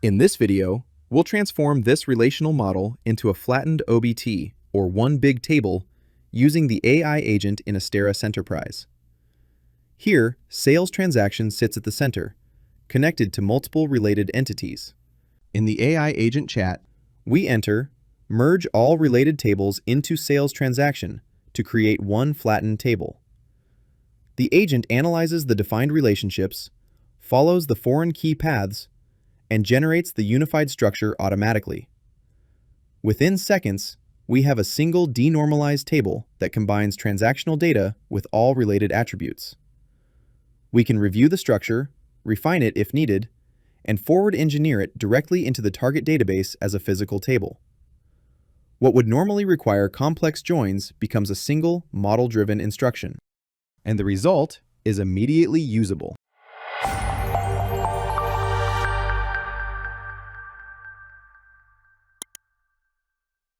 In this video, we'll transform this relational model into a flattened OBT, or one big table, using the AI agent in Astera Enterprise. Here, sales transaction sits at the center, connected to multiple related entities. In the AI agent chat, we enter merge all related tables into sales transaction to create one flattened table. The agent analyzes the defined relationships, follows the foreign key paths, and generates the unified structure automatically. Within seconds, we have a single denormalized table that combines transactional data with all related attributes. We can review the structure, refine it if needed, and forward engineer it directly into the target database as a physical table. What would normally require complex joins becomes a single model-driven instruction, and the result is immediately usable.